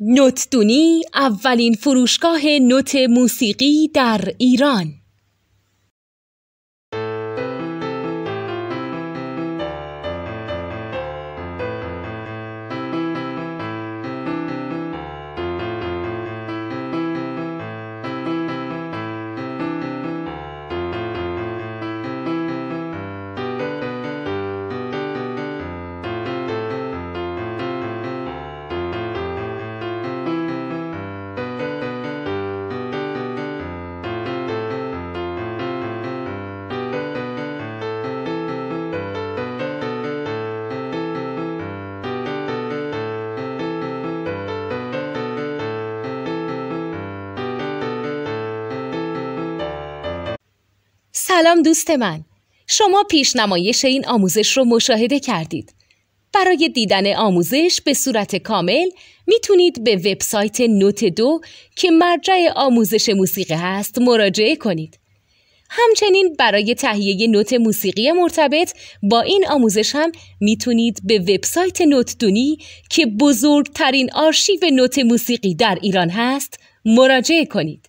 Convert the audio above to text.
نوتدونی اولین فروشگاه نوت موسیقی در ایران. سلام دوست من، شما پیشنمایش این آموزش رو مشاهده کردید. برای دیدن آموزش به صورت کامل میتونید به وبسایت نوت 2 که مرجع آموزش موسیقی هست مراجعه کنید. همچنین برای تهیه نوت موسیقی مرتبط با این آموزش هم میتونید به وبسایت نوتدونی که بزرگترین آرشیو نوت موسیقی در ایران هست مراجعه کنید.